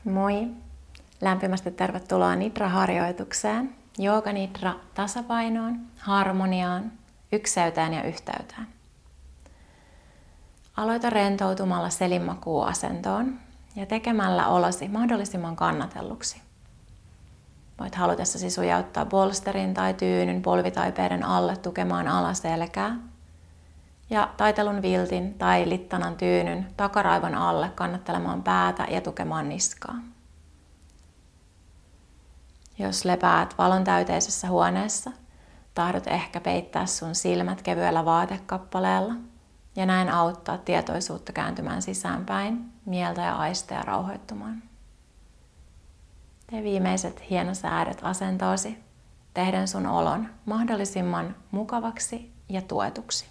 Moi! Lämpimästi tervetuloa Nidra-harjoitukseen. Jooga Nidra tasapainoon, harmoniaan, ykseyteen ja yhteyteen. Aloita rentoutumalla selinmakuuasentoon ja tekemällä olosi mahdollisimman kannatelluksi. Voit halutessasi sujauttaa bolsterin tai tyynyn polvitaipeiden alle tukemaan alaselkää ja taitelun viltin tai littanan tyynyn takaraivon alle kannattelemaan päätä ja tukemaan niskaa. Jos lepäät valon täyteisessä huoneessa, tahdot ehkä peittää sun silmät kevyellä vaatekappaleella ja näin auttaa tietoisuutta kääntymään sisäänpäin, mieltä ja aisteja rauhoittumaan. Tee viimeiset hienosäädöt asentoosi, tehden sun olon mahdollisimman mukavaksi ja tuetuksi.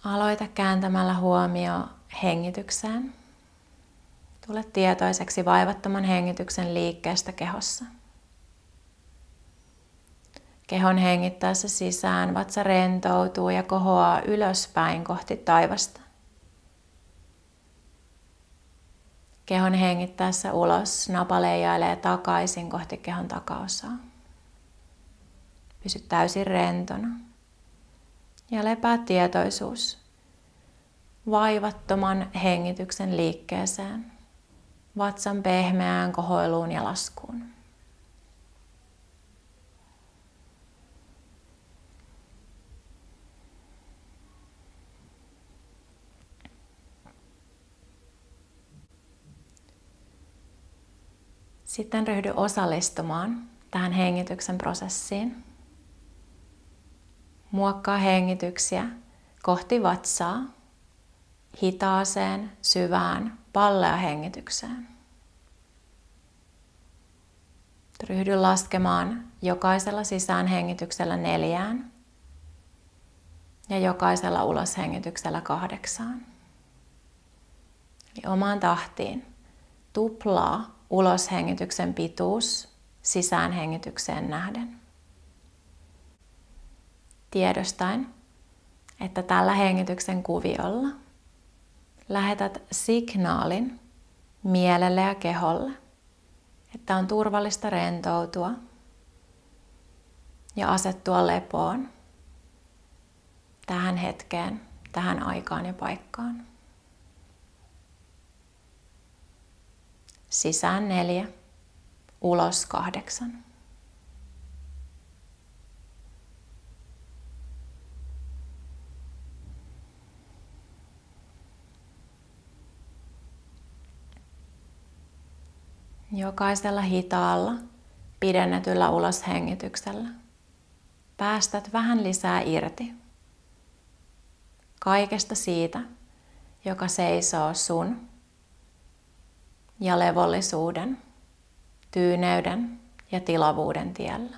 Aloita kääntämällä huomio hengitykseen. Tule tietoiseksi vaivattoman hengityksen liikkeestä kehossa. Kehon hengittäessä sisään vatsa rentoutuu ja kohoaa ylöspäin kohti taivasta. Kehon hengittäessä ulos napa leijailee takaisin kohti kehon takaosaa. Pysy täysin rentona. Ja lepää tietoisuus vaivattoman hengityksen liikkeeseen, vatsan pehmeään kohoiluun ja laskuun. Sitten ryhdy osallistumaan tähän hengityksen prosessiin. Muokkaa hengityksiä kohti vatsaa, hitaaseen, syvään, pallea-hengitykseen. Ryhdy laskemaan jokaisella sisäänhengityksellä 4 ja jokaisella uloshengityksellä 8. Eli omaan tahtiin tuplaa uloshengityksen pituus sisäänhengitykseen nähden. Tiedostaen, että tällä hengityksen kuviolla lähetät signaalin mielelle ja keholle, että on turvallista rentoutua ja asettua lepoon tähän hetkeen, tähän aikaan ja paikkaan. Sisään 4, ulos 8. Jokaisella hitaalla, pidennetyllä uloshengityksellä päästät vähän lisää irti kaikesta siitä, joka seisoo sun ja levollisuuden, tyyneyden ja tilavuuden tiellä.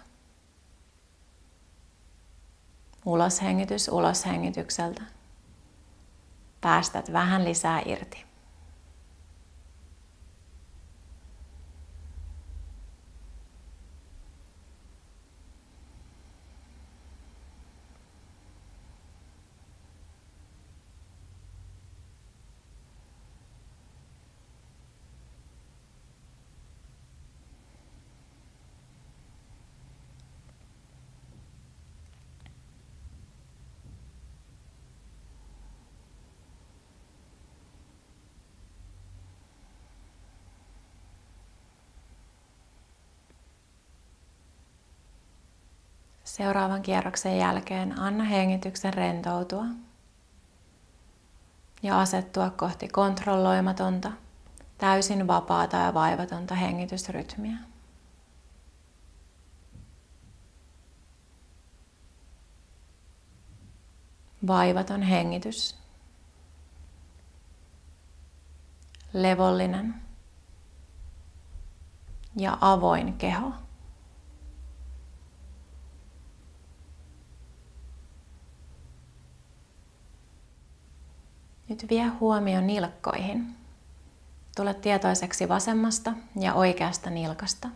Uloshengitys uloshengitykseltä päästät vähän lisää irti. Seuraavan kierroksen jälkeen anna hengityksen rentoutua ja asettua kohti kontrolloimatonta, täysin vapaata ja vaivatonta hengitysrytmiä. Vaivaton hengitys. Levollinen ja avoin keho. Nyt vie huomio nilkkoihin. Tule tietoiseksi vasemmasta ja oikeasta nilkasta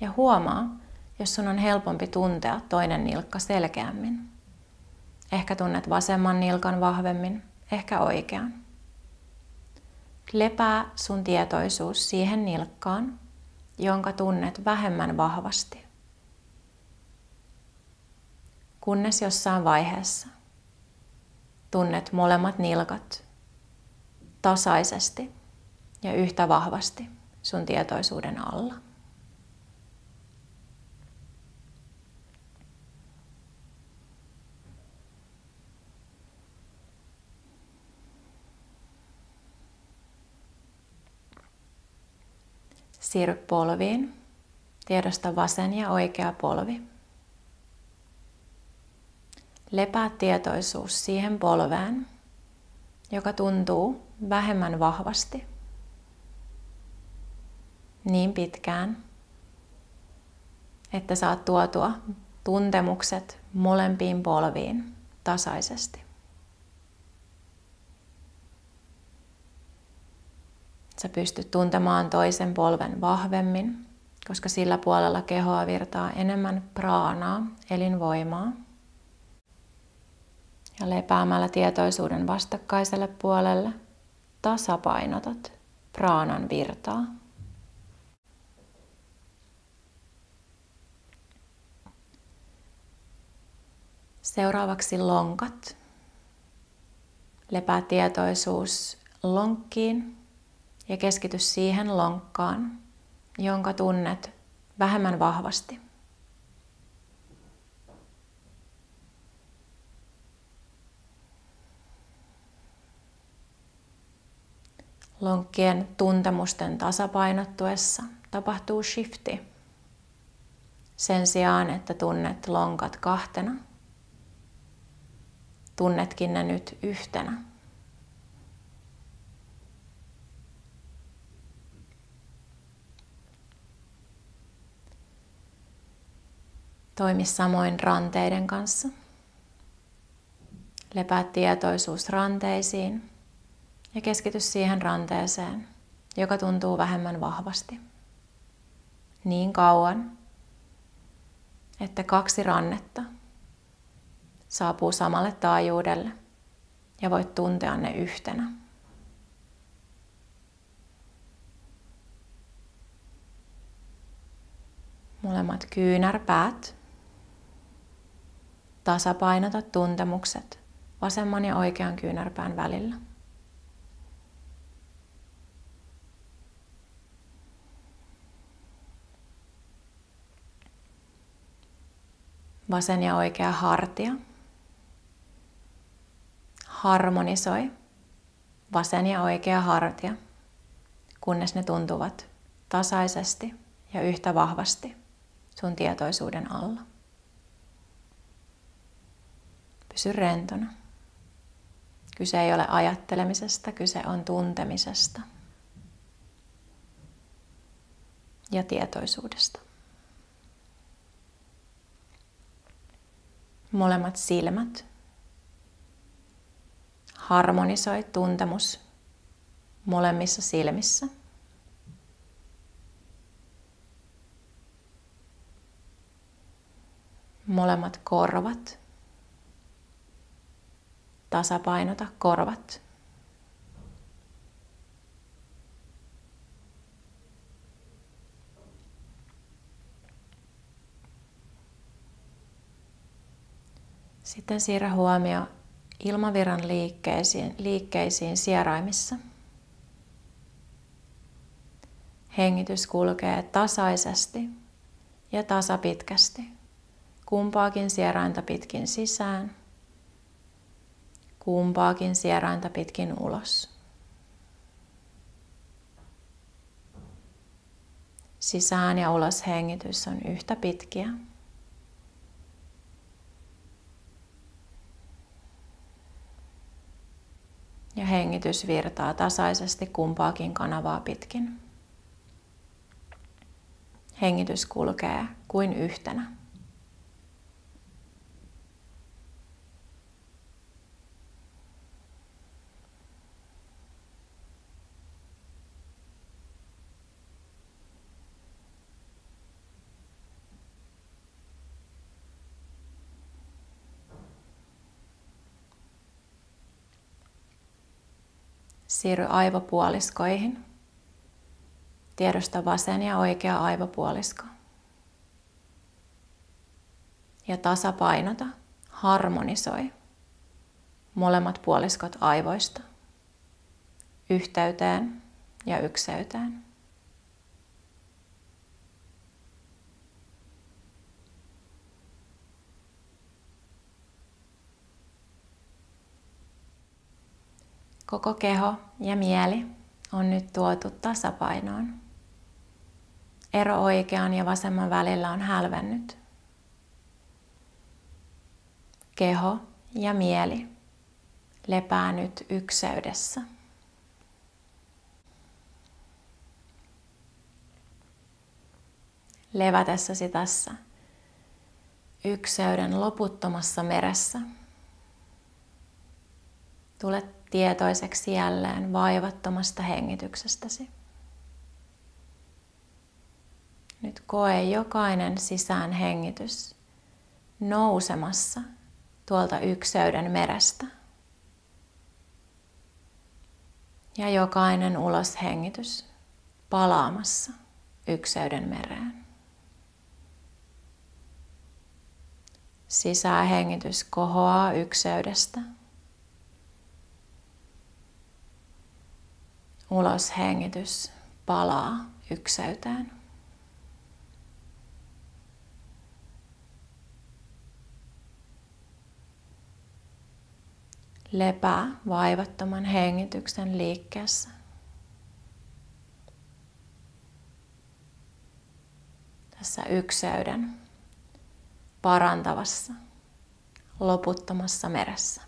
Ja huomaa, jos sun on helpompi tuntea toinen nilkka selkeämmin. Ehkä tunnet vasemman nilkan vahvemmin, ehkä oikean. Lepää sun tietoisuus siihen nilkkaan, jonka tunnet vähemmän vahvasti. Kunnes jossain vaiheessa tunnet molemmat nilkat tasaisesti ja yhtä vahvasti sun tietoisuuden alla. Siirry polviin. Tiedosta vasen ja oikea polvi. Lepää tietoisuus siihen polveen, joka tuntuu vähemmän vahvasti. Niin pitkään, että saat tuotua tuntemukset molempiin polviin tasaisesti. Sä pystyt tuntemaan toisen polven vahvemmin, koska sillä puolella kehoa virtaa enemmän praanaa, elinvoimaa. Ja lepäämällä tietoisuuden vastakkaiselle puolelle tasapainotat praanan virtaa. Seuraavaksi lonkat. Lepää tietoisuus lonkkiin ja keskity siihen lonkkaan, jonka tunnet vähemmän vahvasti. Lonkkien tuntemusten tasapainottuessa tapahtuu shifti. Sen sijaan, että tunnet lonkat kahtena, tunnetkin ne nyt yhtenä. Toimi samoin ranteiden kanssa. Lepää tietoisuus ranteisiin ja keskity siihen ranteeseen, joka tuntuu vähemmän vahvasti. Niin kauan, että 2 rannetta saapuu samalle taajuudelle ja voit tuntea ne yhtenä. Molemmat kyynärpäät. Tasapainota tuntemukset vasemman ja oikean kyynärpään välillä. Vasen ja oikea hartia. Harmonisoi vasen ja oikea hartia, kunnes ne tuntuvat tasaisesti ja yhtä vahvasti sun tietoisuuden alla. Pysy rentona. Kyse ei ole ajattelemisesta, kyse on tuntemisesta ja tietoisuudesta. Molemmat silmät. Harmonisoi tuntemus molemmissa silmissä. Molemmat korvat. Tasapainota korvat. Sitten siirrä huomio ilmavirran liikkeisiin sieraimissa. Hengitys kulkee tasaisesti ja tasapitkästi. Kumpaakin sierainta pitkin sisään. Kumpaakin sierainta pitkin ulos. Sisään ja ulos hengitys on yhtä pitkiä. Ja hengitys virtaa tasaisesti kumpaakin kanavaa pitkin. Hengitys kulkee kuin yhtenä. Siirry aivopuoliskoihin. Tiedosta vasen ja oikea aivopuolisko. Ja tasapainota, harmonisoi molemmat puoliskot aivoista yhteyteen ja ykseyteen. Koko keho ja mieli on nyt tuotu tasapainoon. Ero oikean ja vasemman välillä on hälvennyt. Keho ja mieli lepää nyt ykseydessä. Levätessäsi tässä ykseyden loputtomassa meressä. Tule tietoiseksi jälleen vaivattomasta hengityksestäsi. Nyt koe jokainen sisäänhengitys nousemassa tuolta ykseyden merestä. Ja jokainen uloshengitys palaamassa ykseyden mereen. Sisäänhengitys kohoaa ykseydestä. Uloshengitys palaa ykseyteen. Lepää vaivattoman hengityksen liikkeessä. Tässä ykseyden parantavassa, loputtomassa meressä.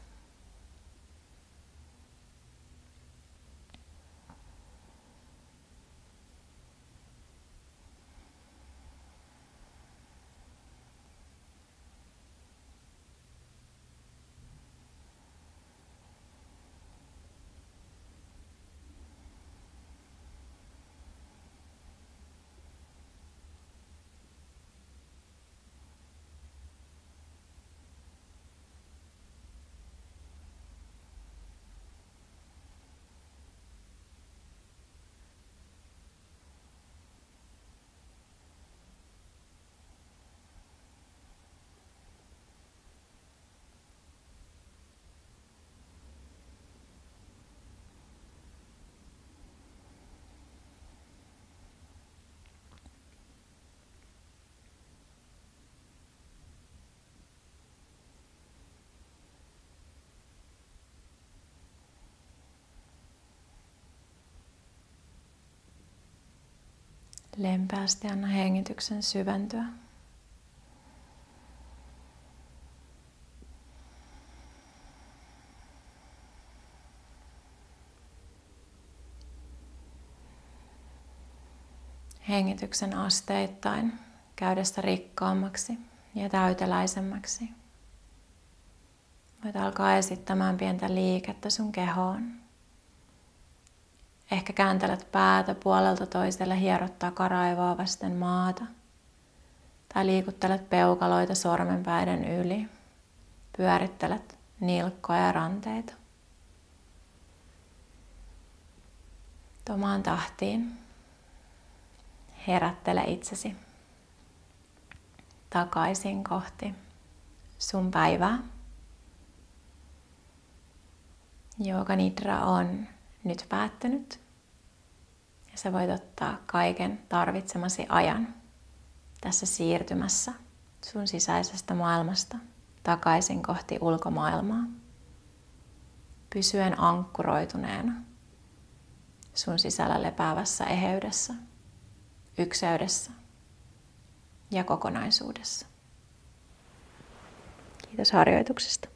Lempeästi anna hengityksen syventyä. Hengityksen asteittain käydessä rikkaammaksi ja täyteläisemmäksi. Voit alkaa esittämään pientä liikettä sun kehoon. Ehkä kääntelet päätä puolelta toiselle, hierot takaraivoa vasten maata. Tai liikuttelet peukaloita sormenpäiden yli. Pyörittelet nilkkoja ja ranteita. Omaan tahtiin. Herättele itsesi takaisin kohti sun päivää. Yoga Nidra on nyt päättynyt ja sä voit ottaa kaiken tarvitsemasi ajan tässä siirtymässä sun sisäisestä maailmasta takaisin kohti ulkomaailmaa. Pysyen ankkuroituneena sun sisällä lepäävässä eheydessä, ykseydessä ja kokonaisuudessa. Kiitos harjoituksesta.